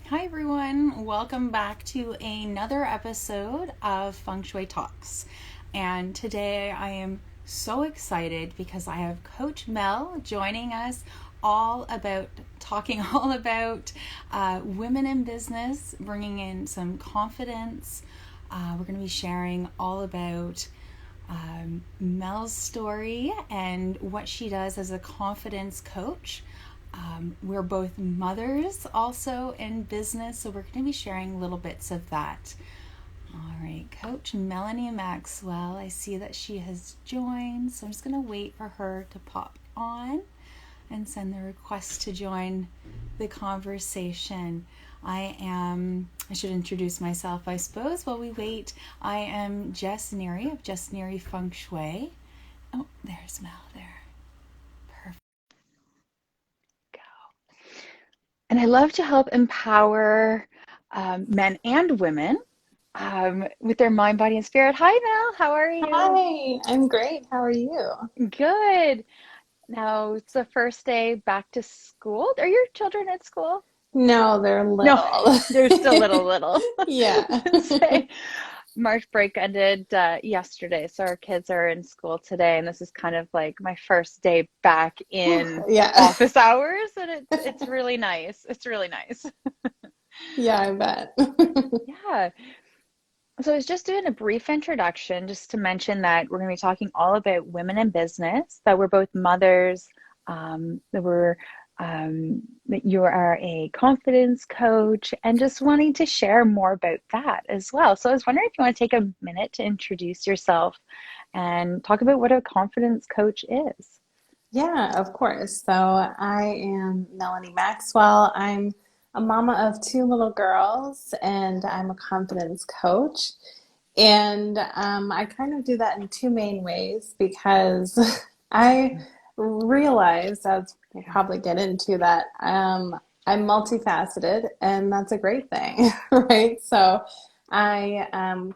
Hi everyone, welcome back to another episode of Feng Shui Talks. And today I am so excited because I have Coach Mel joining us talking all about women in business, bringing in some confidence. We're going to be sharing all about Mel's story and what she does as a confidence coach. We're both mothers also in business, so we're going to be sharing little bits of that. All right, Coach Melanie Maxwell, I see that she has joined, so I'm just going to wait for her to pop on and send the request to join the conversation. I should introduce myself, I suppose, while we wait. I am Jess Neary of Jess Neary Feng Shui. Oh, there's Mel there. And I love to help empower men and women with their mind, body, and spirit. Hi, Mel. How are you? Hi, I'm great. How are you? Good. Now it's the first day back to school. Are your children at school? No, they're No, little. they're still little. Yeah. Say, March break ended yesterday, so our kids are in school today, and this is kind of like my first day back in Yeah. office hours, and it's really nice. It's really nice. Yeah, I bet. Yeah. So I was just doing a brief introduction just to mention that we're going to be talking all about women in business, that we're both mothers, that you are a confidence coach, and just wanting to share more about that as well. So I was wondering if you want to take a minute to introduce yourself and talk about what a confidence coach is. Yeah, of course. So I am Melanie Maxwell. I'm a mama of two little girls, and I'm a confidence coach. And I kind of do that in two main ways because I realized, as we'll Yeah. probably get into, that I'm multifaceted, and that's a great thing, right? So I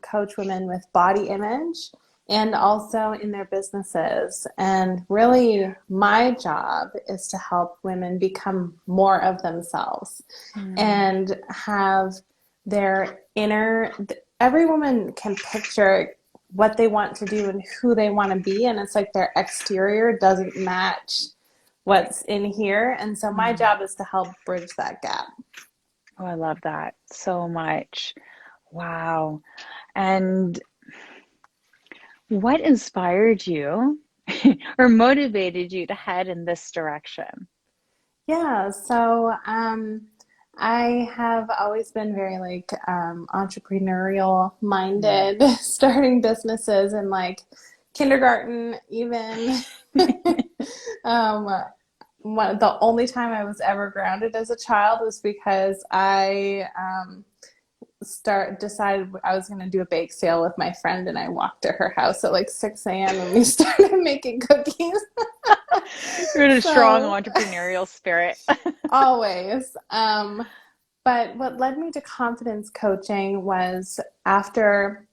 coach women with body image and also in their businesses. And really, my job is to help women become more of themselves Mm, and have their inner, every woman can picture what they want to do and who they want to be, and it's like their exterior doesn't match what's in here. And so my mm. job is to help bridge that gap. Oh, I love that so much. Wow. And what inspired you or motivated you to head in this direction? Yeah, so I have always been very like entrepreneurial Mm. minded, starting businesses in like kindergarten, even. um, the only time I was ever grounded as a child was because I start decided I was going to do a bake sale with my friend, and I walked to her house at like 6 a.m. and we started making cookies. You're in a strong So entrepreneurial spirit. always. But what led me to confidence coaching was after,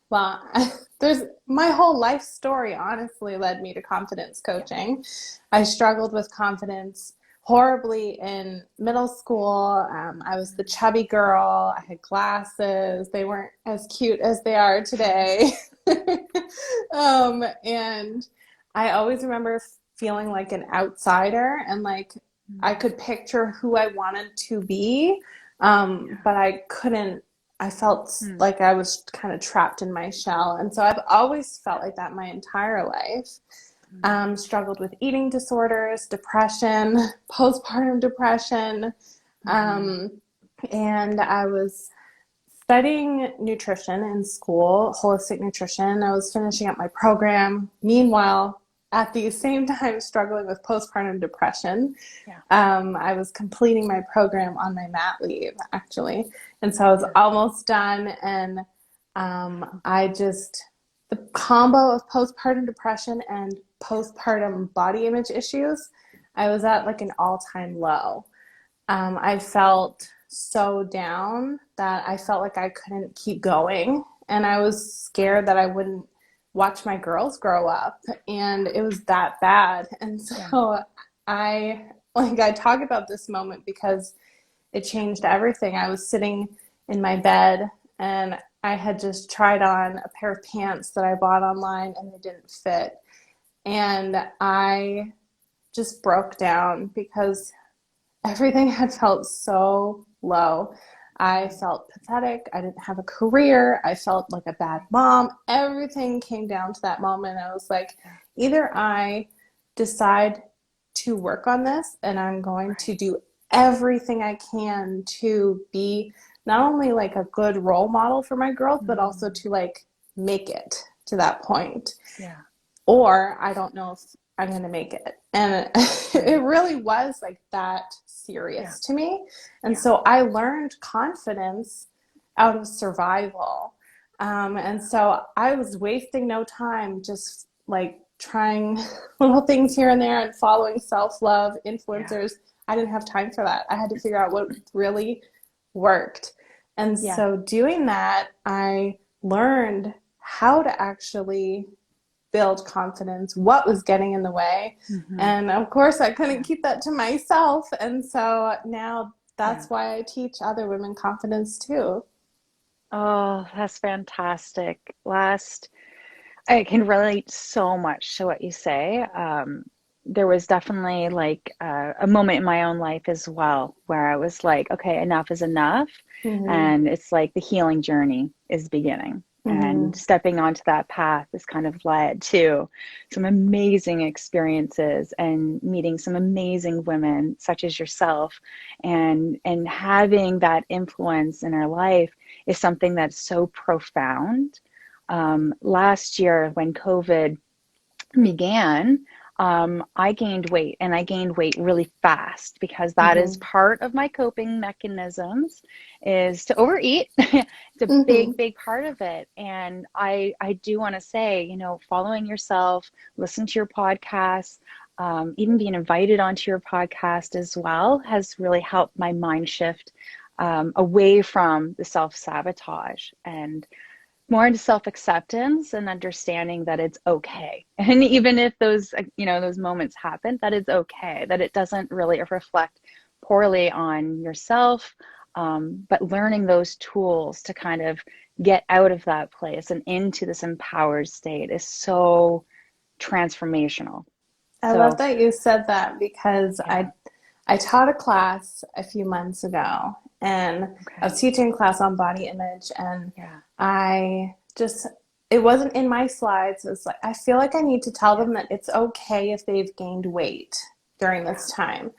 well, there's my whole life story honestly led me to confidence Yeah. coaching. I struggled with confidence horribly in middle school. I was the chubby girl. I had glasses. They weren't as cute as they are today. And I always remember feeling like an outsider, and like I Mm. could picture who I wanted to be, Yeah. but I couldn't. I felt Mm. like I was kind of trapped in my shell. And so I've always felt like that my entire life. Mm. Struggled with eating disorders, depression, postpartum depression. Mm. Um, and I was studying nutrition in school, holistic nutrition. I was finishing up my program. Meanwhile, at the same time, struggling with postpartum depression. Yeah. I was completing my program on my mat leave, actually. And so I was Yeah. almost done. And the combo of postpartum depression and postpartum body image issues, I was at like an all time low. I felt so down that I felt like I couldn't keep going. And I was scared that I wouldn't watch my girls grow up. And it was that bad. And Yeah. so I talk about this moment because it changed everything. I was sitting in my bed and I had just tried on a pair of pants that I bought online and they didn't fit. And I just broke down because everything had felt so low. I felt pathetic. I didn't have a career. I felt like a bad mom. Everything came down to that moment. I was like, either I decide to work on this and I'm going to do everything I can to be not only like a good role model for my growth, but also to like make it to that point. Yeah. Or I don't know if I'm going to make it. And it really was like that serious to me. And so I learned confidence out of survival. And so I was wasting no time just like trying little things here and there and following self-love influencers. I didn't have time for that. I had to figure out what really worked. And so doing that, I learned how to actually build confidence, what was getting in the way. And of course, I couldn't keep that to myself. And so now that's why I teach other women confidence too. Oh, that's fantastic. I can relate so much to what you say. There was definitely like a moment in my own life as well where I was like, okay, enough is enough. And it's like the healing journey is beginning. And stepping onto that path has kind of led to some amazing experiences and meeting some amazing women such as yourself. And having that influence in our life is something that's so profound. Last year when COVID began, I gained weight, and I gained weight really fast because that is part of my coping mechanisms is to overeat. It's a big, big part of it. And I do want to say, you know, following yourself, listen to your podcasts, even being invited onto your podcast as well has really helped my mind shift away from the self-sabotage and more into self-acceptance and understanding that it's okay. And even if those, you know, those moments happen, that it's okay, that it doesn't really reflect poorly on yourself, but learning those tools to kind of get out of that place and into this empowered state is so transformational. I love So, that you said that because I taught a class a few months ago and I was teaching a class on body image and I just, it wasn't in my slides. It was like, I feel like I need to tell them that it's okay if they've gained weight during this time.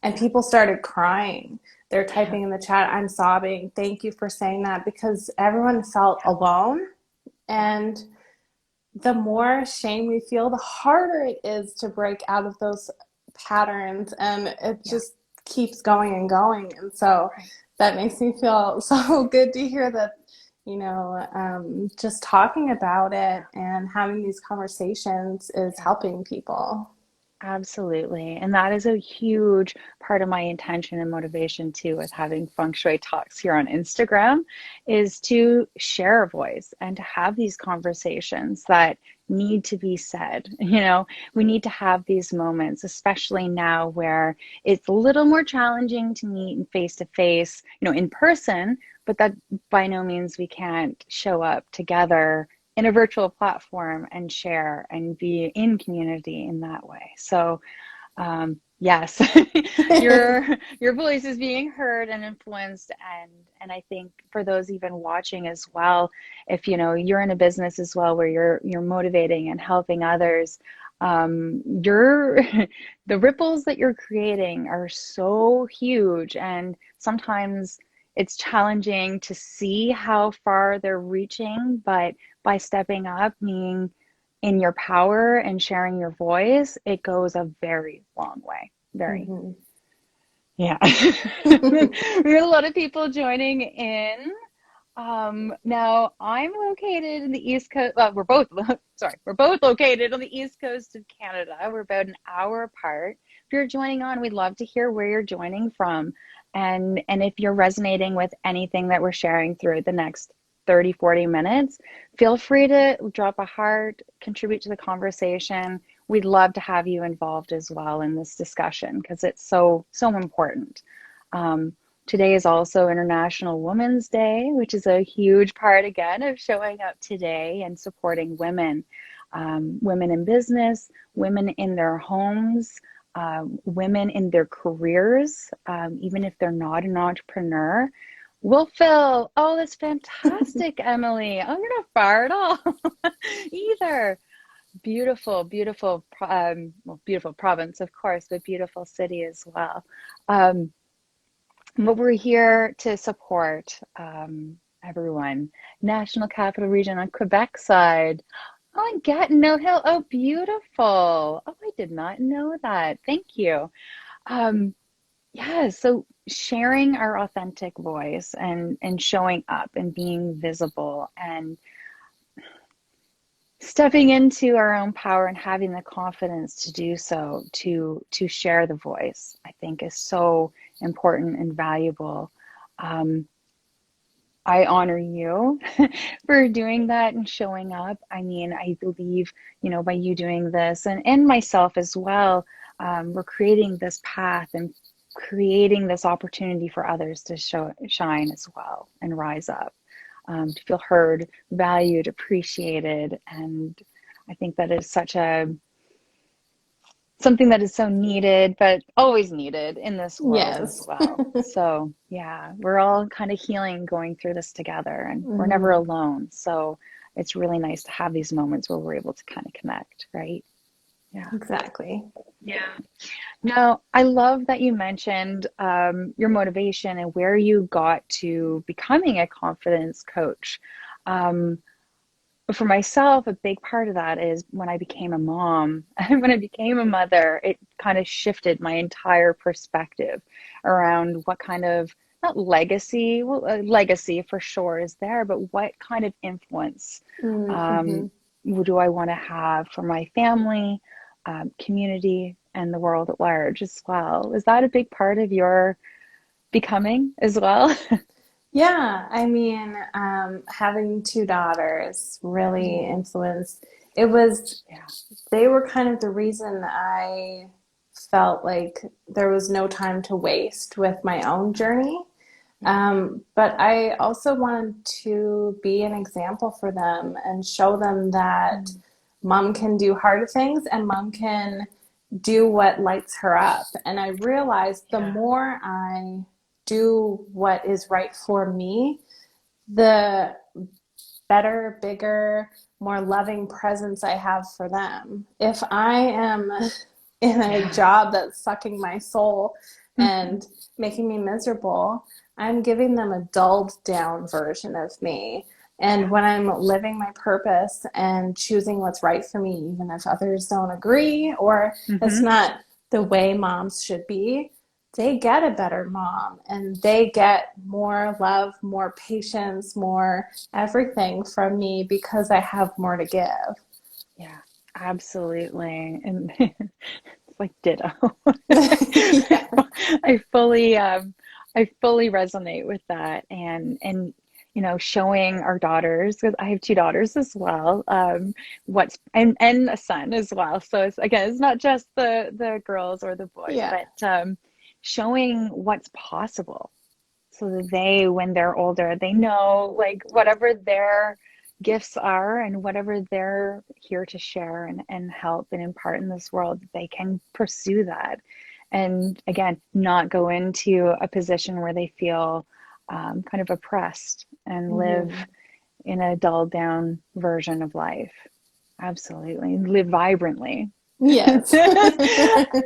And people started crying. They're typing in the chat, I'm sobbing. Thank you for saying that because everyone felt alone. And the more shame we feel, the harder it is to break out of those patterns. And it just keeps going and going. And so that makes me feel so good to hear that, you know, just talking about it and having these conversations is helping people. absolutely. And that is a huge part of my intention and motivation too with having Feng Shui Talks here on Instagram is to share a voice and to have these conversations that need to be said. You know, we need to have these moments, especially now where it's a little more challenging to meet face to face, you know, in person, but that by no means we can't show up together in a virtual platform and share and be in community in that way. So yes, your voice is being heard and influenced, and I think for those even watching as well, if you know you're in a business as well where you're motivating and helping others, you're the ripples that you're creating are so huge, and sometimes it's challenging to see how far they're reaching, but by stepping up, being in your power and sharing your voice, it goes a very long way. Very. Yeah. We have a lot of people joining in. Now I'm located in the East Coast. Well, we're both, sorry, we're both located on the East Coast of Canada. We're about an hour apart. If you're joining on, we'd love to hear where you're joining from. And if you're resonating with anything that we're sharing through the next 30, 40 minutes, feel free to drop a heart, contribute to the conversation. We'd love to have you involved as well in this discussion because it's so, so important. Today is also International Women's Day, which is a huge part, again, of showing up today and supporting women. Women in business, women in their homes, women in their careers, even if they're not an entrepreneur. Will Phil, oh, that's fantastic, Emily. Oh, you're not far at all either. Beautiful, beautiful, well, beautiful province, of course, but beautiful city as well. But we're here to support everyone. National Capital Region on Quebec side. Oh, and Gatineau Hill. Oh, beautiful. Oh, I did not know that. Thank you. Yeah, so sharing our authentic voice and showing up and being visible and stepping into our own power and having the confidence to do so, to share the voice, I think is so important and valuable. I honor you for doing that and showing up. I mean, I believe, by you doing this and myself as well, we're creating this path and creating this opportunity for others to shine as well and rise up, to feel heard, valued, appreciated. And I think that is something that is so needed, but always needed in this world as Yes. well. So yeah, we're all kind of healing, going through this together, and we're never Mhm. alone. So it's really nice to have these moments where we're able to kind of connect, right? Yeah. Exactly. Yeah. Now, I love that you mentioned your motivation and where you got to becoming a confidence coach. For myself, a big part of that is when I became a mom and when I became a mother, it kind of shifted my entire perspective around what kind of, not legacy, well, legacy for sure is there, but what kind of influence Mm-hmm. um, do I want to have for my family, community, and the world at large as well? Is that a big part of your becoming as well? Yeah, I mean, having two daughters really influenced. It was, Yeah. they were kind of the reason I felt like there was no time to waste with my own journey. But I also wanted to be an example for them and show them that Mm. mom can do hard things and mom can do what lights her up. And I realized the Yeah. more I do what is right for me, the better, bigger, more loving presence I have for them. If I am in a Yeah. job that's sucking my soul Mhm. and making me miserable, I'm giving them a dulled down version of me. And Yeah. when I'm living my purpose and choosing what's right for me, even if others don't agree or it's Hmm. not the way moms should be, they get a better mom and they get more love, more patience, more everything from me because I have more to give. Yeah, absolutely. And it's like ditto. Yeah. I fully I fully resonate with that and showing our daughters, because I have two daughters as well, what's and a son as well. So it's, again, it's not just the girls or the boys, Yeah. but showing what's possible so that they, when they're older, they know, like, whatever their gifts are and whatever they're here to share and help and impart in this world, they can pursue that. And again, not go into a position where they feel kind of oppressed and live Mm-hmm. in a dulled down version of life. Absolutely. Live vibrantly, Yes.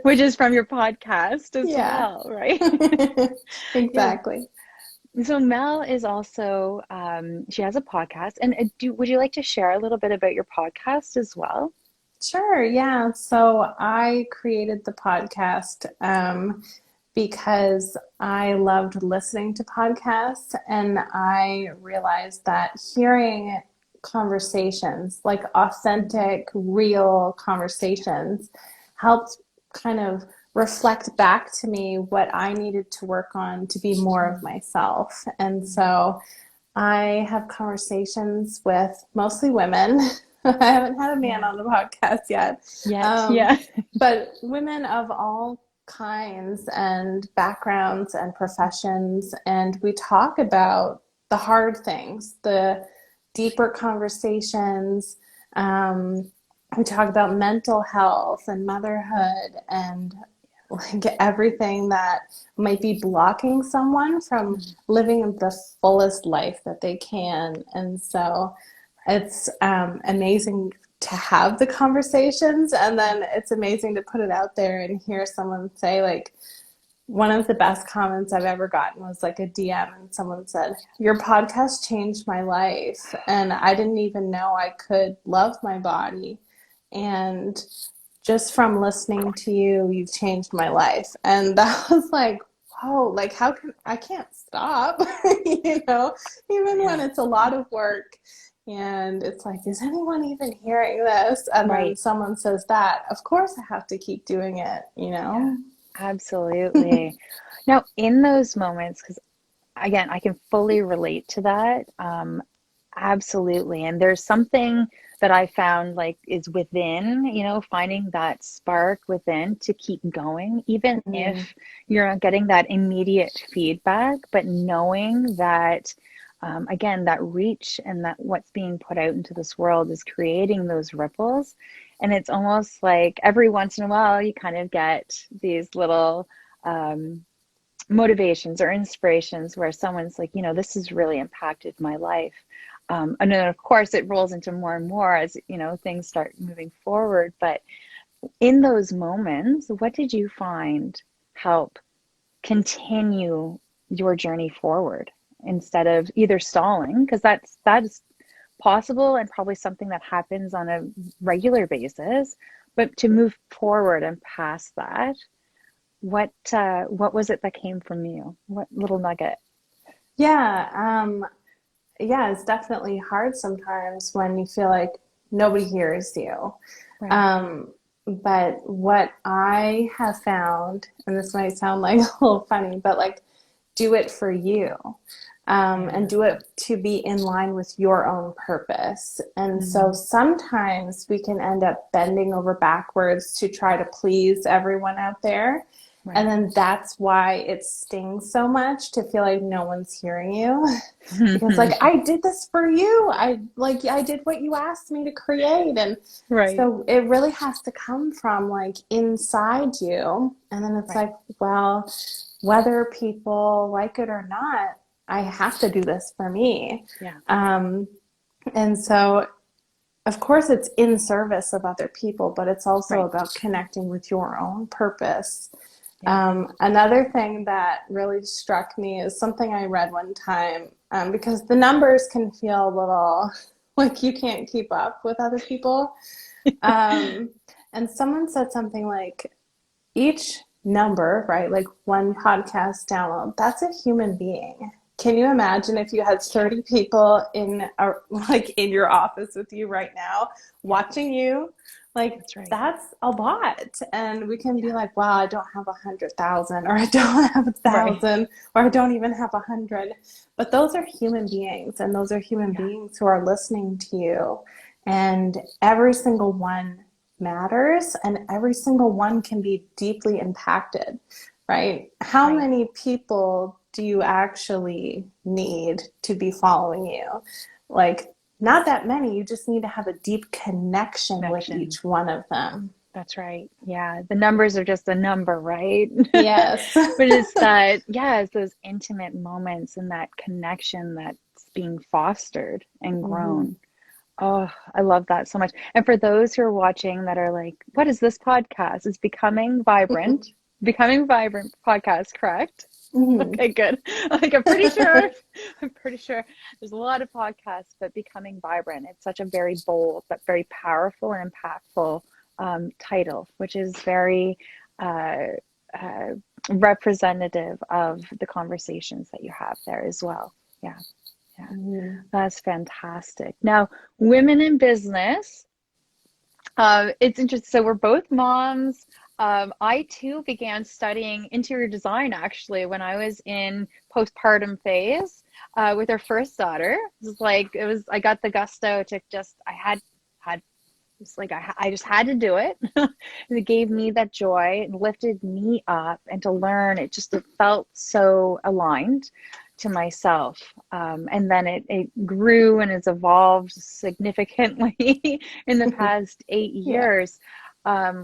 which is from your podcast as Yeah. well, right? Yeah. Exactly. So Mel is also, she has a podcast, and would you like to share a little bit about your podcast as well? Sure. Yeah. So I created the podcast because I loved listening to podcasts and I realized that hearing conversations, like Mhm. authentic, real conversations, helped kind of reflect back to me what I needed to work on to be more of myself. And so I have conversations with mostly women. I haven't had a man Yeah. on the podcast yet. Yet, Um, yeah. but women of all kinds and backgrounds and professions, and we talk about the hard things, the deeper conversations. We talk about mental health and motherhood and like everything that might be blocking someone from living the fullest life that they can. And so it's amazing to have the conversations, and then it's amazing to put it out there and hear someone say, like, one of the best comments I've ever gotten was like a DM, and someone said, "Your podcast changed my life, and I didn't even know I could love my body. And just from listening to you, you've changed my life." And that was like, whoa, like I can't stop, even when it's a lot of work. And it's like, is anyone even hearing this? And then someone says that, of course I have to keep doing it. Yeah, absolutely. Now, in those moments, because again, I can fully relate to that. Absolutely. And there's something that I found like is within, finding that spark within to keep going, even if you're not getting that immediate feedback, but knowing that, again, that reach and that what's being put out into this world is creating those ripples. And it's almost like every once in a while, you kind of get these little, motivations or inspirations where someone's like, this has really impacted my life. And then of course it rolls into more and more as, things start moving forward. But in those moments, what did you find help continue your journey forward instead of either stalling? Because that is possible and probably something that happens on a regular basis, but to move forward and past that. What was it that came from you? What little nugget? Yeah, it's definitely hard sometimes when you feel like nobody hears you. Right. But what I have found, and this might sound like a little funny, but like, do it for you. And do it to be in line with your own purpose. And so sometimes we can end up bending over backwards to try to please everyone out there. Right. And then that's why it stings so much to feel like no one's hearing you. Because like, I did this for you. I did what you asked me to create. And so it really has to come from like inside you. And then it's like, well, whether people like it or not, I have to do this for me. Yeah. And so of course it's in service of other people, but it's also about connecting with your own purpose. Another thing that really struck me is something I read one time, because the numbers can feel a little like you can't keep up with other people. And someone said something like, each number, right, like one podcast download, that's a human being. Can you imagine if you had 30 people in your office with you right now, watching you? Like, that's a lot. And we can be like, wow, I don't have 100,000, or I don't have 1,000, or I don't even have 100. But those are human beings, and those are human beings who are listening to you. And every single one matters, and every single one can be deeply impacted, right? How many people do you actually need to be following you? Like, not that many. You just need to have a deep connection with each one of them. That's right. Yeah. The numbers are just a number, right? Yes. But it's that, it's those intimate moments and that connection that's being fostered and grown. Oh, I love that so much. And for those who are watching that are like, what is this podcast? It's Becoming Vibrant. Becoming Vibrant podcast, correct? Okay, good. Like I'm pretty sure there's a lot of podcasts, but Becoming Vibrant, it's such a very bold but very powerful and impactful title, which is very representative of the conversations that you have there as well. Yeah. That's fantastic. Now, women in business, it's interesting. So we're both moms. I too began studying interior design actually when I was in postpartum phase with our first daughter. I got the gusto to I had It's like I just had to do it. It gave me that joy, it lifted me up, and to learn, it felt so aligned to myself. And then it grew and has evolved significantly in the past 8 Yeah. years,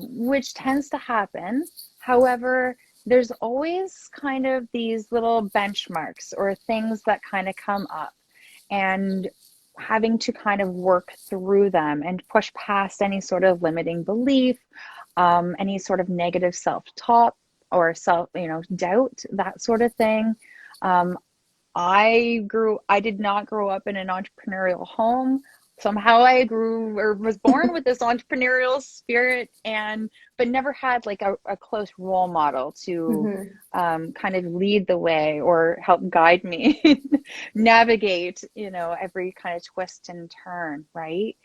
which tends to happen. However, there's always kind of these little benchmarks or things that kind of come up, and having to kind of work through them and push past any sort of limiting belief, any sort of negative self-talk or doubt, that sort of thing. Um, I did not grow up in an entrepreneurial home. Somehow I grew or was born with this entrepreneurial spirit, but never had like a close role model to Hmm. kind of lead the way or help guide me navigate, every kind of twist and turn, right?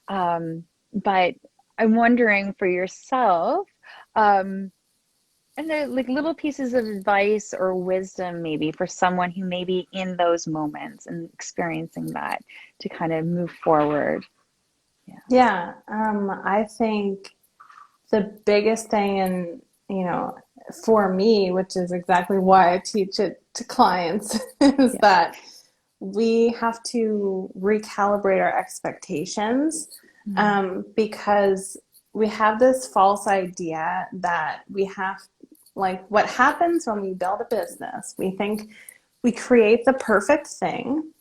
But I'm wondering for yourself, um, and they're like little pieces of advice or wisdom, maybe for someone who may be in those moments and experiencing that, to kind of move forward. Yeah. Yeah. I think the biggest thing, and for me, which is exactly why I teach it to clients, is Yeah. that we have to recalibrate our expectations, Mm. because we have this false idea that we have, like, what happens when we build a business, we think we create the perfect thing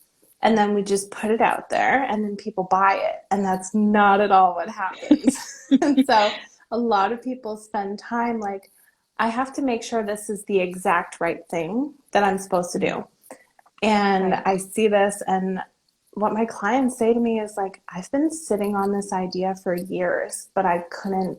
and then we just put it out there and then people buy it. And that's not at all what happens. And so a lot of people spend time like, I have to make sure this is the exact right thing that I'm supposed to do. And Right. I see this, and what my clients say to me is like, I've been sitting on this idea for years, but I couldn't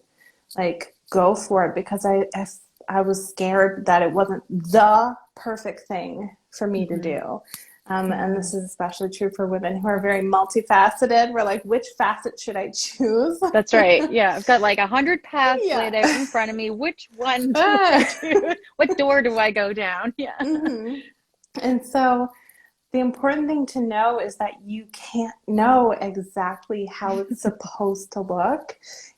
like go for it because I was scared that it wasn't the perfect thing for me to Mm-hmm. do. And Mm-hmm. this is especially true for women who are very multifaceted. We're like, which facet should I choose? That's right. Yeah. I've got like 100 paths Yeah. laid out in front of me. Which one do I Ah. choose? What door do I go down? Yeah. Hmm. And so the important thing to know is that you can't know exactly how it's supposed to look,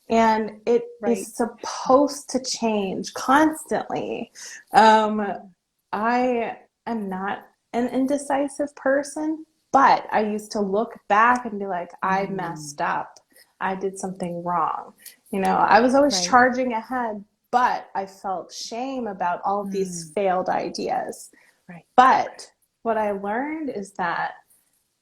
and it Right. is supposed to change constantly. Um, I am not an indecisive person, but I used to look back and be like, I Mm. messed up. I did something wrong. I was always Right. charging ahead, but I felt shame about all of these Mm. failed ideas. Right. But what I learned is that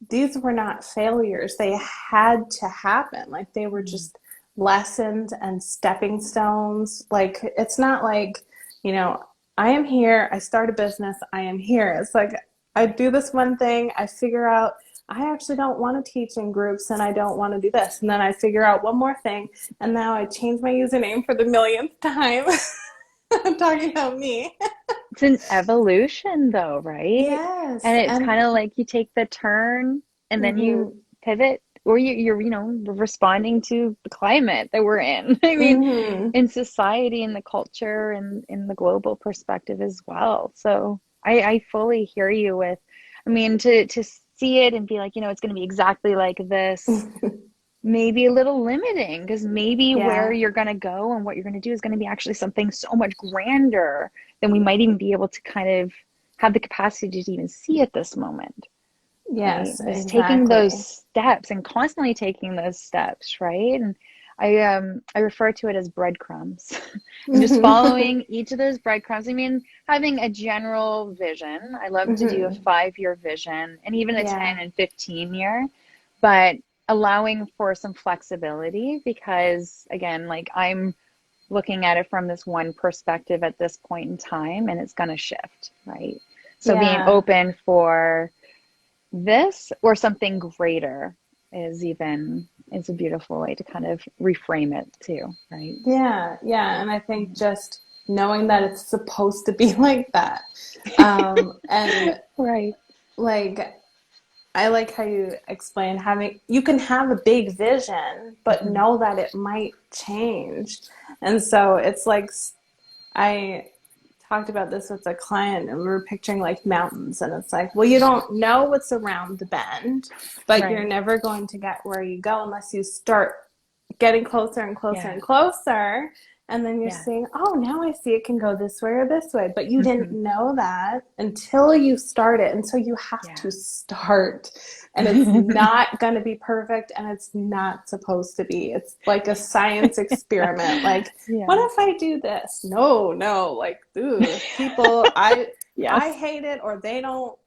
these were not failures. They had to happen. Like they were Mm. just lessons and stepping stones. Like it's not like, I am here, I start a business, I am here. It's like I do this one thing, I figure out I actually don't want to teach in groups and I don't want to do this. And then I figure out one more thing and now I change my username for the millionth time. I'm talking about me. It's an evolution though, right? Yes. And it's And kind of like you take the turn and then you mhm. pivot, or you're responding to the climate that we're in. I mean, Mhm. in society, in the culture, and in the global perspective as well. So I fully hear you with, I mean, to see it and be like, it's going to be exactly like this, maybe a little limiting, because maybe where Yeah. you're going to go and what you're going to do is going to be actually something so much grander than we might even be able to kind of have the capacity to even see at this moment, right? Yes, Just taking those exactly. steps and constantly taking those steps, right? And I refer to it as breadcrumbs. And just Mhm. following each of those breadcrumbs. I mean, having a general vision. I love to do a Mhm. 5-year vision and even a 10 Yeah. and 15 year, but allowing for some flexibility, because again, like I'm looking at it from this one perspective at this point in time, and it's going to shift, right? So being Yeah. open for this or something greater is a beautiful way to kind of reframe it too, right? Yeah. Yeah. And I think just knowing that it's supposed to be like that. And Right. like I like how you explain having you can have a big vision, but Mm-hmm. know that it might change. And so it's like I talked about this with a client and we were picturing like mountains and it's like, well, you don't know what's around the bend, but you're Right. never going to get where you go unless you start getting closer and closer Yeah. and closer. And then you're Yeah. saying, oh, now I see it can go this way or this way. But you didn't Hmm. know that until you start it. And so you have Yeah. to start. And it's not going to be perfect. And it's not supposed to be. It's like a science experiment. Like, what Yeah. if I do this? No. Like, ooh, people, I Yes. hate it, or they don't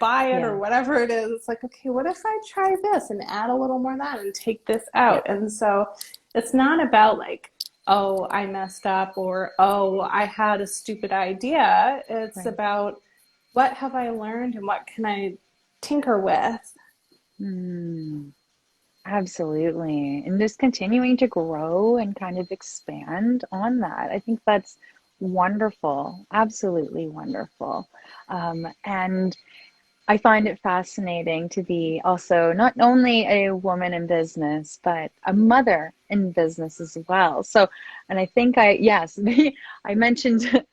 buy it, or Yeah. whatever it is. It's like, okay, what if I try this and add a little more of that and take this out? Yeah. And so it's not about like, oh, I messed up, or oh, I had a stupid idea. It's Right. about what have I learned and what can I tinker with. Mm, absolutely. And just continuing to grow and kind of expand on that. I think that's wonderful. Absolutely wonderful. And I find it fascinating to be also not only a woman in business, but a mother in business as well. So, and I think yes, I mentioned,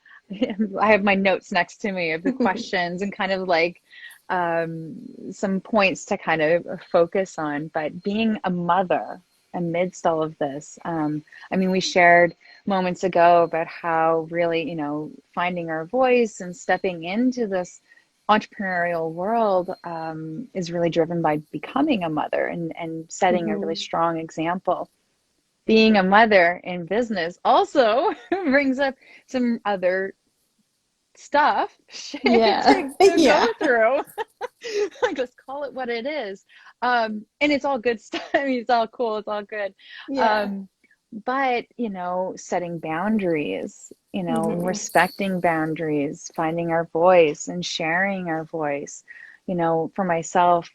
I have my notes next to me of the questions and kind of like um, some points to kind of focus on. But being a mother amidst all of this, I mean, we shared moments ago about how really, finding our voice and stepping into this entrepreneurial world is really driven by becoming a mother and setting a really Mm-hmm. strong example. Being a mother in business also brings up some other stuff Yeah. to go Yeah. through. Like, let's call it what it is. And it's all good stuff. I mean, it's all cool. It's all good. Yeah. Um, but, setting boundaries, Mm-hmm. respecting boundaries, finding our voice and sharing our voice, for myself,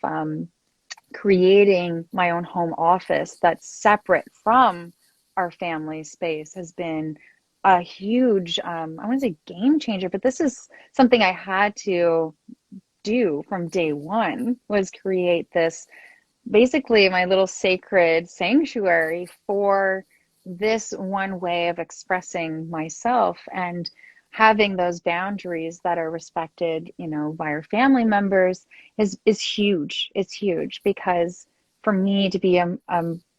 creating my own home office that's separate from our family space has been a huge, I want to say game changer, but this is something I had to do from day one, was create this, basically my little sacred sanctuary for this one way of expressing myself, and having those boundaries that are respected, by our family members is huge. It's huge because for me to be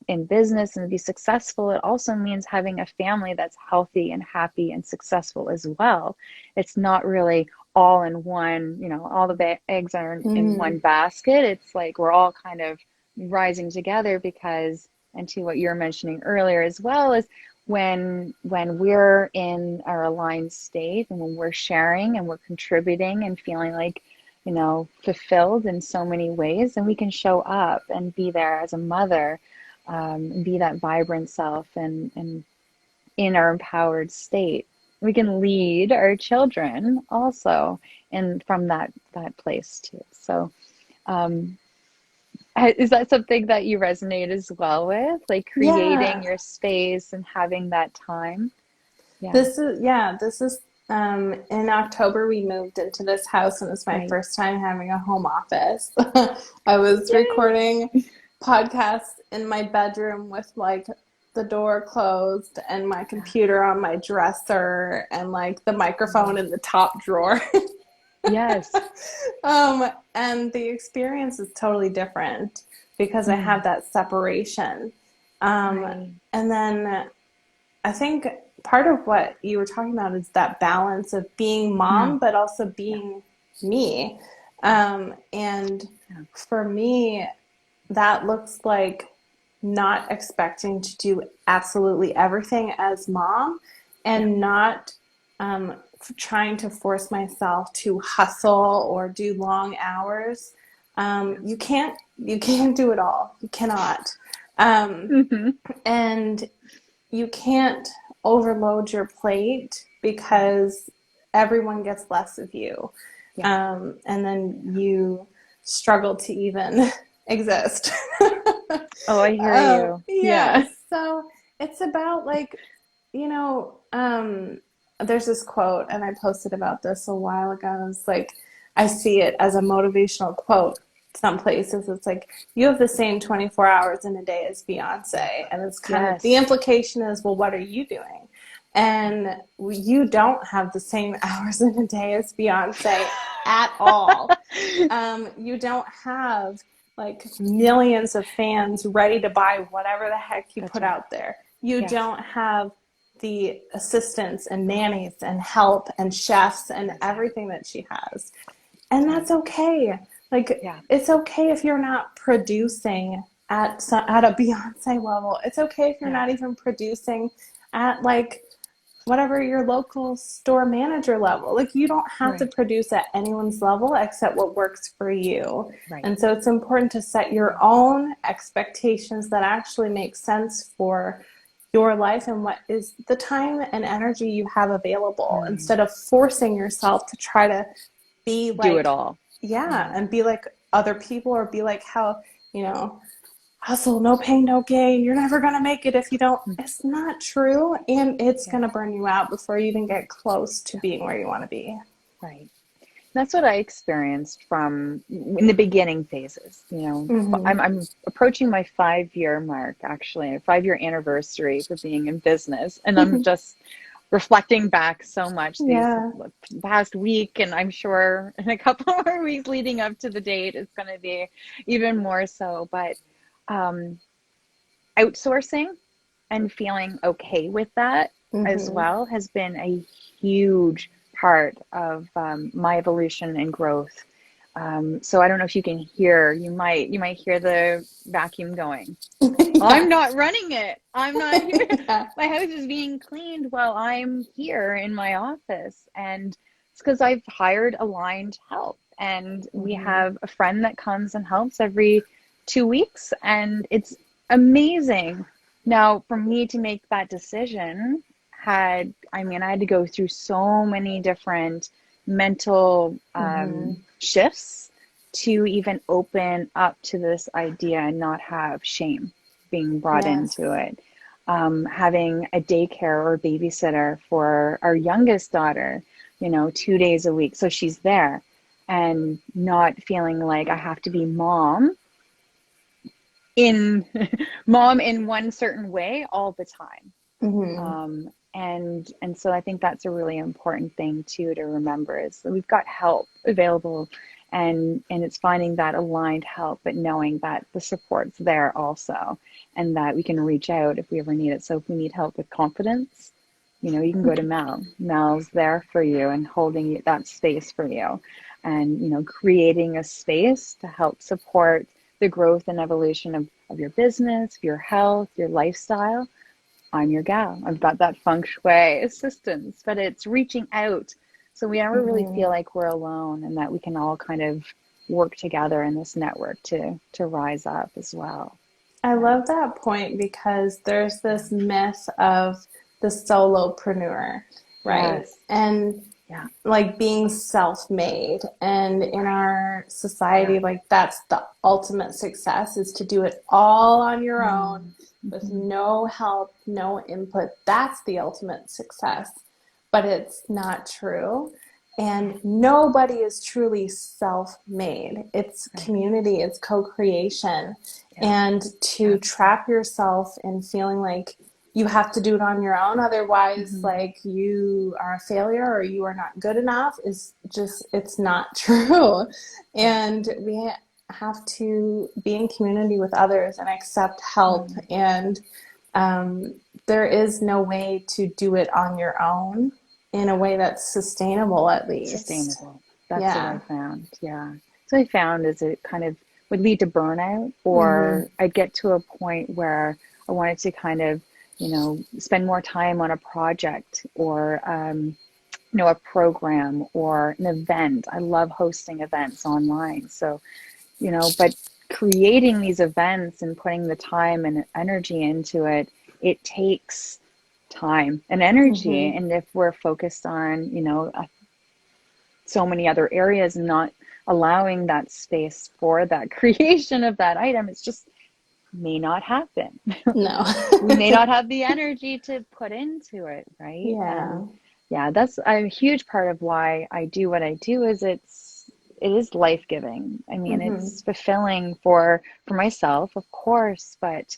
in business and to be successful, it also means having a family that's healthy and happy and successful as well. It's not really all in one, all the eggs are in Mm. one basket. It's like we're all kind of rising together because, and to what you're mentioning earlier as well, is when we're in our aligned state and when we're sharing and we're contributing and feeling like, fulfilled in so many ways, and we can show up and be there as a mother, and be that vibrant self and in our empowered state. We can lead our children also, and from that place too. So um, is that something that you resonate as well with, like Yeah. creating your space and having that time? Yeah. This is in October we moved into this house, and it's my Right. first time having a home office. I was Yay. recording podcasts in my bedroom with like the door closed and my Yeah. computer on my dresser and like the microphone Wow. in the top drawer. Yes. And the experience is totally different because I have Mm. that separation. Um, Right. and then I think part of what you were talking about is that balance of being Mm. mom, but also Yeah. being me. And Yeah. for me, that looks like not expecting to do absolutely everything as mom, Yeah. and not trying to force myself to hustle or do long hours. Yeah. You can't do it all. You cannot. Um, Mm-hmm. and you can't overload your plate Right. because everyone gets less of you. Yeah. And then you struggle to even exist. Oh, I hear you. Yeah. Yeah. So it's about like, you know, there's this quote, and I posted about this a while ago. It's like, I see it as a motivational quote. Some places it's like, you have the same 24 hours in a day as Beyonce. And it's kind of, the Yes. implication is, well, what are you doing? And you don't have the same hours in a day as Beyonce at all. You don't have like millions of fans ready to buy whatever the heck you That's put right. out there. You Yes. don't have the assistants and nannies and help and chefs and everything that she has. And that's okay. Like, Yeah. it's okay if you're not producing at a Beyonce level. It's okay if you're not even producing at like whatever your local store manager level. Like, you don't have to Right. produce at anyone's level except what works for you. Right. And so it's important to set your own expectations that actually make sense for your life and what is the time and energy you have available, instead of forcing yourself to try to be Do it like, all. yeah, and be like other people, or be like how, hustle, no pain, no gain. You're never going to make it if you don't. It's not true. And it's going to burn you out before you even get close to being where you want to be. Right. That's what I experienced from in the beginning phases. I'm approaching my 5-year mark, actually, a 5-year anniversary for being in business. And I'm just reflecting back so much these past week, and I'm sure in a couple more weeks leading up to the date, it's going to be even more so. But outsourcing and feeling okay with that as well has been a huge part of my evolution and growth. So I don't know if you can hear, you might hear the vacuum going. I'm not running it. I'm not here. My house is being cleaned while I'm here in my office. And it's because I've hired aligned help. And we have a friend that comes and helps every 2 weeks. And it's amazing. Now, for me to make that decision, I had to go through so many different mental shifts to even open up to this idea and not have shame being brought into it. Having a daycare or babysitter for our youngest daughter, 2 days a week. So she's there, and not feeling like I have to be mom in one certain way all the time. And so I think that's a really important thing too to remember, is that we've got help available, and it's finding that aligned help, but knowing that the support's there also, and that we can reach out if we ever need it. So if we need help with confidence, you can go to Mel. Mel's there for you and holding that space for you, and creating a space to help support the growth and evolution of your business, your health, your lifestyle. I'm your gal. I've got that Feng Shui assistance, but it's reaching out. So we never really feel like we're alone, and that we can all kind of work together in this network to rise up as well. I love that point, because there's this myth of the solopreneur, right? Yes. And like being self-made, and in our society, like that's the ultimate success, is to do it all on your own with no help, no input. That's the ultimate success. But it's not true. And nobody is truly self-made. It's community, it's co-creation. And to trap yourself in feeling like you have to do it on your own, otherwise like you are a failure or you are not good enough, is just, it's not true. And we have to be in community with others and accept help. And there is no way to do it on your own in a way that's sustainable, at least. Sustainable. That's what I found. Yeah. So I found is it kind of would lead to burnout, or I'd get to a point where I wanted to kind of, spend more time on a project, or, a program or an event. I love hosting events online. So, but creating these events and putting the time and energy into it, it takes time and energy. And if we're focused on, so many other areas and not allowing that space for that creation of that item, it's just may not happen. No. We may not have the energy to put into it, right? Yeah. And that's a huge part of why I do what I do, is it is life-giving. I mean, it's fulfilling for myself, of course, but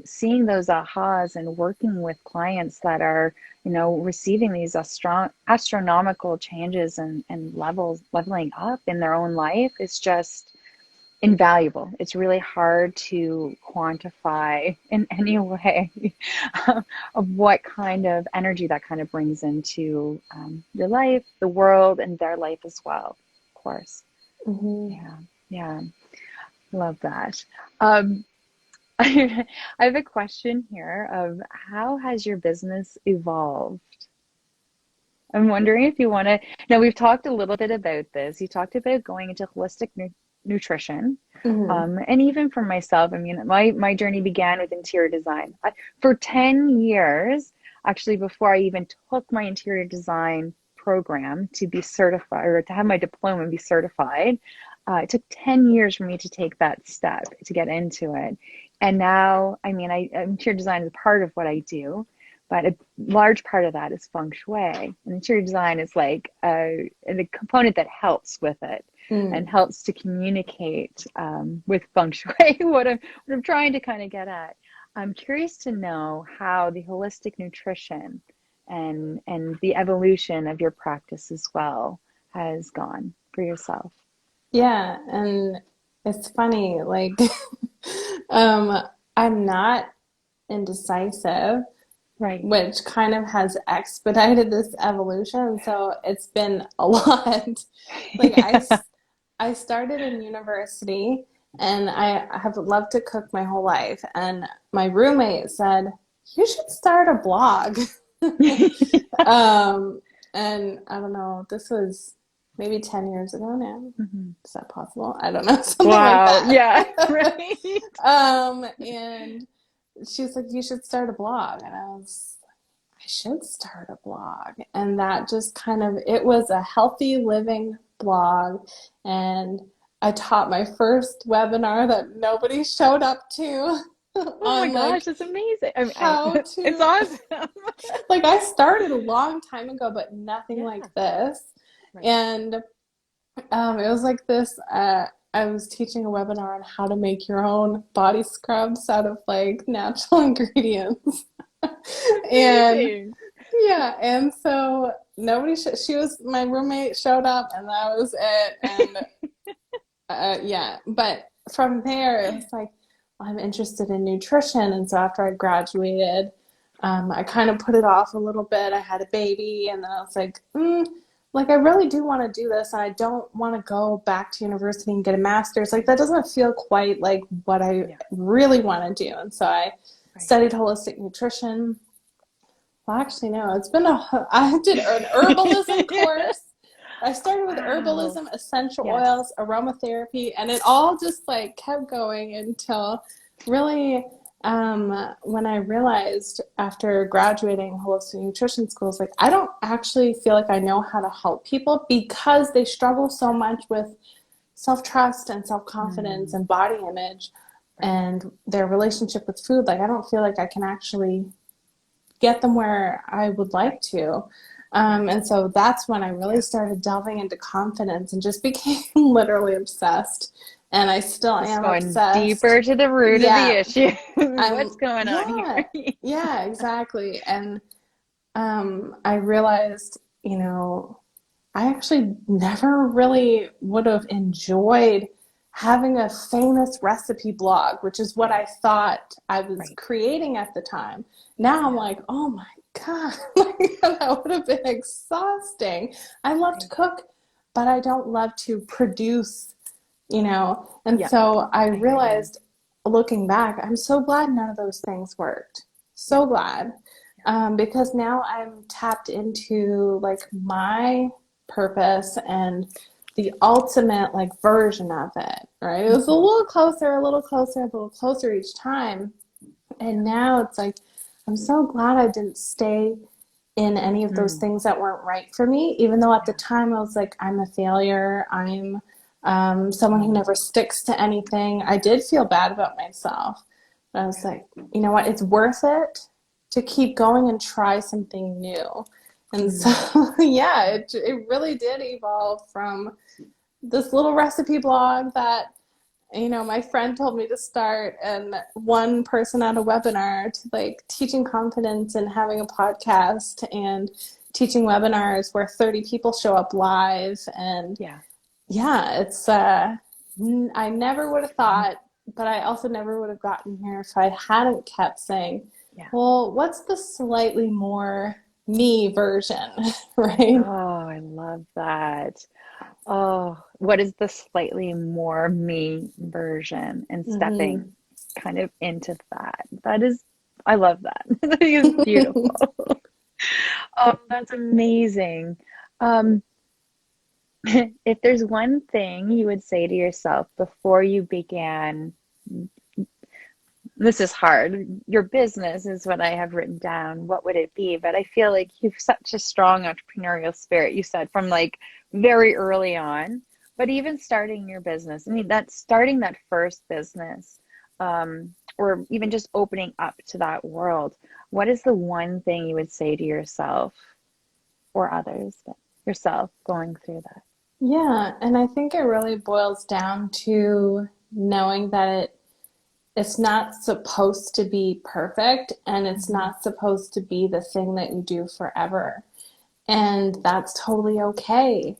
seeing those ahas and working with clients that are, receiving these astronomical changes and leveling up in their own life is just, invaluable. It's really hard to quantify in any way of what kind of energy that kind of brings into your life, the world, and their life as well, of course. Mm-hmm. Yeah, yeah, love that. Um, I have a question here of how has your business evolved? I'm wondering if you want to. Now, we've talked a little bit about this. You talked about going into holistic nutrition. Mm-hmm. And even for myself, I mean, my journey began with interior design. For 10 years, actually, before I even took my interior design program to be certified or to have my diploma and be certified, it took 10 years for me to take that step to get into it. And now, I mean, interior design is a part of what I do, but a large part of that is feng shui. And interior design is like a component that helps with it and Mm. helps to communicate with feng shui what I'm trying to kind of get at. I'm curious to know how the holistic nutrition and the evolution of your practice as well has gone for yourself. Yeah, and it's funny, like um, I'm not indecisive, Right. which kind of has expedited this evolution. So it's been a lot. Like I started in university and I have loved to cook my whole life. And my roommate said, you should start a blog. Um, and I don't know, this was maybe 10 years ago now. Mm-hmm. Is that possible? I don't know, something like Wow. that. Yeah. Right. And she was like, you should start a blog. And I was, I should start a blog. And that just kind of, it was a healthy living blog. And I taught my first webinar that nobody showed up to Oh my on gosh, like that's amazing. how It's to, awesome. like I started a long time ago, but nothing Yeah. like this. Right. And it was like this, I was teaching a webinar on how to make your own body scrubs out of like natural ingredients. And Amazing. yeah, and so nobody she was my roommate showed up and that was it. And yeah, but from there it was like, well, I'm interested in nutrition. And so after I graduated, I kind of put it off a little bit. I had a baby, and then I was like I really do want to do this, and I don't want to go back to university and get a master's. Like that doesn't feel quite like what I Yeah. really want to do. And so I Right. studied holistic nutrition. Well, actually, no, I did an herbalism course. I started with Wow. herbalism, essential Yes. oils, aromatherapy, and it all just like kept going until really when I realized after graduating holistic nutrition schools, like I don't actually feel like I know how to help people because they struggle so much with self-trust and self-confidence Mm, and body image right. and their relationship with food. Like I don't feel like I can actually get them where I would like Right. to. Yeah. And so that's when I really started delving into confidence and just became literally obsessed. And I still Just am going obsessed. deeper to the root of the Yeah, issue. What's going on yeah, here? yeah, exactly. And I realized, I actually never really would have enjoyed having a famous recipe blog, which is what I thought I was Right. creating at the time. Now I'm Yeah. like, oh my God, that would have been exhausting. I love to Right. cook, but I don't love to produce. And Yeah. so I I hear you. realized looking back, I'm so glad none of those things worked. Yeah. So glad. Yeah. Because now I'm tapped into like my purpose and the ultimate like version of it, right? It was a Mm-hmm. little closer, a little closer, a little closer each time. And now it's like, I'm so glad I didn't stay in any of those Mm, things that weren't right for me, even though at the yeah. time I was like, I'm a failure. I'm someone who Mm, never sticks to anything. I did feel bad about myself. But I was yeah. like, you know what? It's worth it to keep going and try something new. And so, Mm, yeah, it really did evolve from this little recipe blog that my friend told me to start, and one person at a webinar, to like teaching confidence and having a podcast and teaching webinars where 30 people show up live. And yeah. yeah, it's I never would have thought, but I also never would have gotten here if I hadn't kept saying, Yeah. well, what's the slightly more me version, right? Oh, I love that. Oh, what is the slightly more me version and stepping Hmm. kind of into that? That is, I love that. I think it's beautiful. Oh, that's amazing. Um, if there's one thing you would say to yourself before you began, this is hard. Your business is what I have written down. What would it be? But I feel like you've such a strong entrepreneurial spirit, you said, from like very early on. But even starting your business, I mean, that's starting that first business, or even just opening up to that world. What is the one thing you would say to yourself or others, but yourself going through that? Yeah, and I think it really boils down to knowing that it's not supposed to be perfect and it's Mm-hmm. not supposed to be the thing that you do forever. And that's totally okay.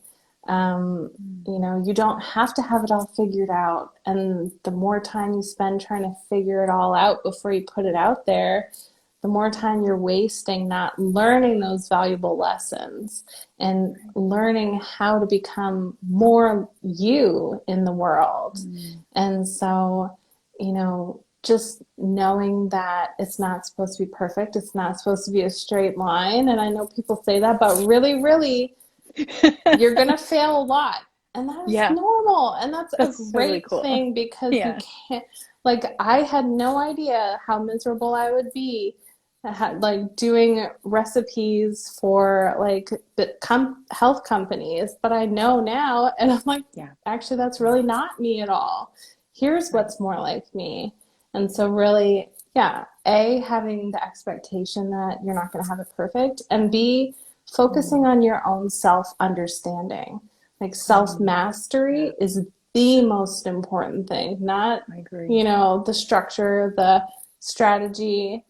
Um, you don't have to have it all figured out. And the more time you spend trying to figure it all out before you put it out there, the more time you're wasting not learning those valuable lessons and learning how to become more you in the world. Mm-hmm. And so, just knowing that it's not supposed to be perfect, it's not supposed to be a straight line. And I know people say that, but really, really, you're going to fail a lot. And that is Yeah, normal. And that's a that's really great cool. thing because you Yeah. can't, like, I had no idea how miserable I would be. Like doing recipes for like the health companies, but I know now, and I'm like, Yeah. actually, that's really not me at all. Here's Right. what's more like me. And so, really, yeah, A, having the expectation that you're not going to have it perfect, and B, focusing Mm, on your own self understanding. Like self yeah, mastery is the most important thing, not, I agree. the structure, the strategy.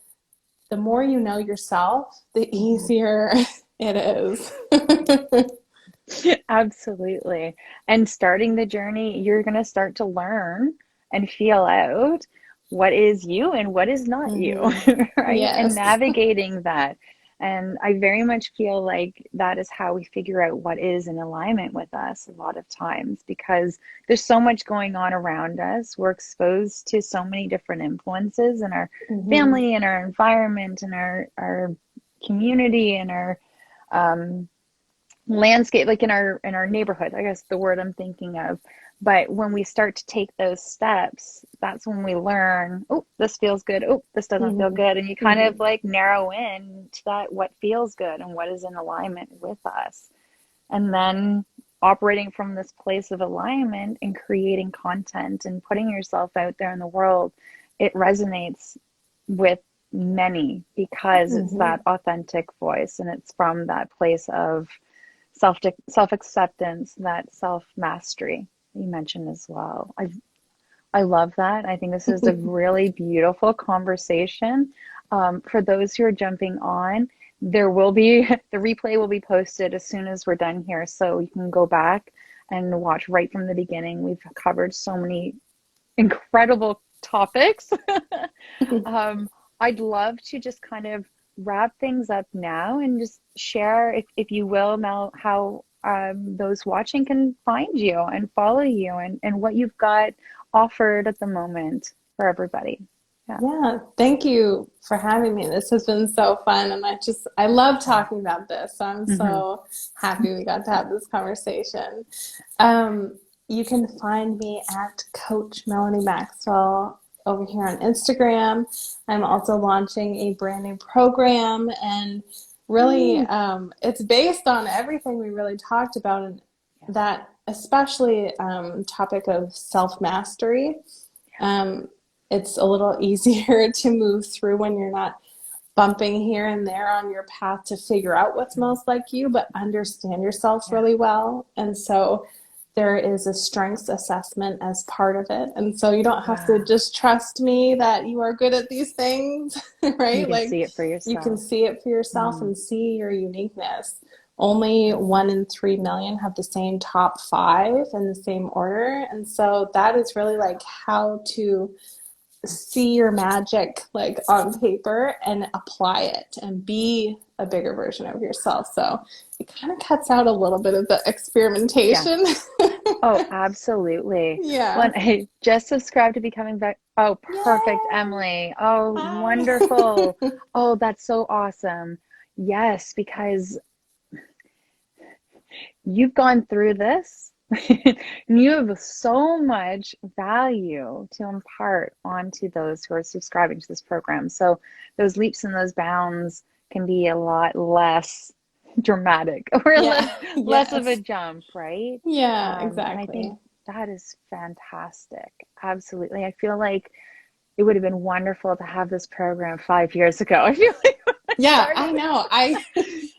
The more you know yourself, the Mhm. easier it is. Absolutely. And starting the journey, you're going to start to learn and feel out what is you and what is not you, Hmm. right? And Yes. navigating that. And I very much feel like that is how we figure out what is in alignment with us a lot of times because there's so much going on around us. We're exposed to so many different influences in our Hmm. family and our environment and our community and our um, landscape, like in our neighborhood, I guess the word I'm thinking of. But when we start to take those steps, that's when we learn, oh, this feels good, oh, this doesn't feel Hmm. good, and you kind of Hmm. like narrow in to that what feels good and what is in alignment with us, and then operating from this place of alignment and creating content and putting yourself out there in the world, it resonates with many because it's Hmm. that authentic voice and it's from that place of self acceptance, that self mastery you mentioned as well. I love that. I think this is a really beautiful conversation. For those who are jumping on, there will be the replay will be posted as soon as we're done here, so you can go back and watch right from the beginning. We've covered so many incredible topics. um, I'd love to just kind of wrap things up now and just share, if you will, Mel, how those watching can find you and follow you and what you've got offered at the moment for everybody. Yeah. Yeah, thank you for having me. This has been so fun, and I love talking about this. So I'm Mm-hmm. so happy we got to have this conversation. Um, you can find me at Coach Melanie Maxwell over here on Instagram. I'm also launching a brand new program, and really, Ooh, it's based on everything we really talked about, and yeah, that especially topic of self mastery. Um, it's a little easier to move through when you're not bumping here and there on your path to figure out what's most like you, but understand yourself yeah, really well. And so there is a strengths assessment as part of it. And so you don't have to wow. just trust me that you are good at these things, You right? can Like see it for you can yourself. see it for yourself Mm, and see your uniqueness. only 1 in 3 million have the same top 5 in the same order. And so that is really like how to see your magic like on paper and apply it and be a bigger version of yourself. So it kind of cuts out a little bit of the experimentation. Yes. Oh, absolutely. Yeah. Well, I just subscribed to Becoming Back. Oh, perfect, Yay! Emily. Oh, Hi. wonderful. Oh, that's so awesome. Yes, because you've gone through this. And you have so much value to impart onto those who are subscribing to this program. So those leaps and those bounds can be a lot less dramatic or Yeah. less of a Yes. jump, right? Yeah, And I think exactly. that is fantastic. Absolutely. I feel like it would have been wonderful to have this program 5 years ago. I feel like when I Yeah, I started know.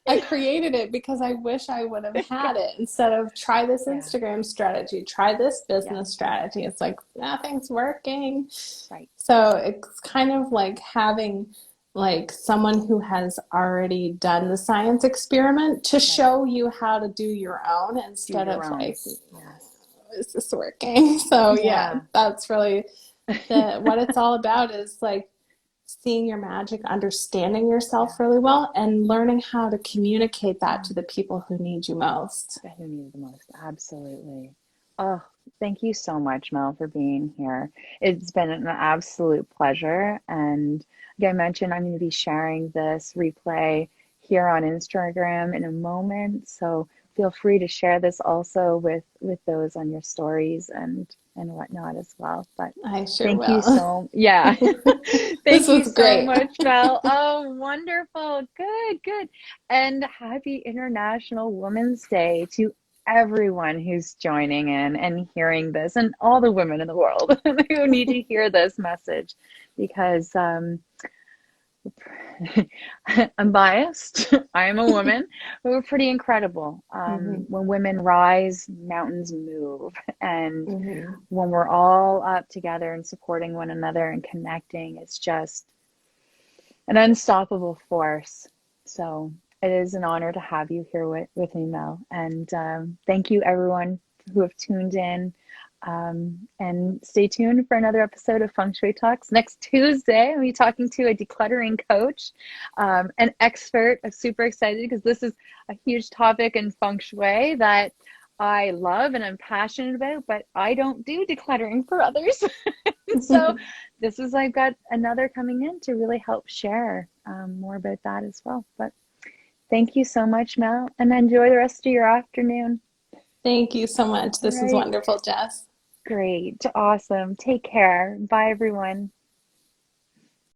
I created it because I wish I would have had it instead of try this yeah, Instagram strategy, try this yeah, business strategy. It's like nothing's working. right. So it's kind of like having like someone who has already done the science experiment to Right. show you how to do your own Do instead of your own. like, Yes. is this working? So yeah, Yeah. that's really what it's all about is like seeing your magic, understanding Yeah. yourself really well, and learning how to communicate that to Mm. the people who need you most. Who needs the most? Absolutely. Oh, thank you so much, Mel, for being here. It's been an absolute pleasure. And like I mentioned, I'm going to be sharing this replay here on Instagram in a moment. So feel free to share this also with those on your stories and whatnot as well. But I sure thank you will. so, yeah. This Thank you was so great. much, Mel. Oh, wonderful. Good, good. And happy International Women's Day to everyone who's joining in and hearing this, and all the women in the world who need to hear this message, because I'm biased. I am a woman. We're pretty incredible. Mm-hmm. When women rise, mountains move. And Mm-hmm. when we're all up together and supporting one another and connecting, it's just an unstoppable force. So it is an honor to have you here with me, Mel. And thank you, everyone who have tuned in. And stay tuned for another episode of Feng Shui Talks. Next Tuesday, I'll be talking to a decluttering coach, an expert. I'm super excited because this is a huge topic in Feng Shui that I love and I'm passionate about, but I don't do decluttering for others. So this is, I've got another coming in to really help share more about that as well. But thank you so much, Mel, and enjoy the rest of your afternoon. Thank you so much. All This is right. wonderful, Jess. Great. Awesome. Take care. Bye, everyone.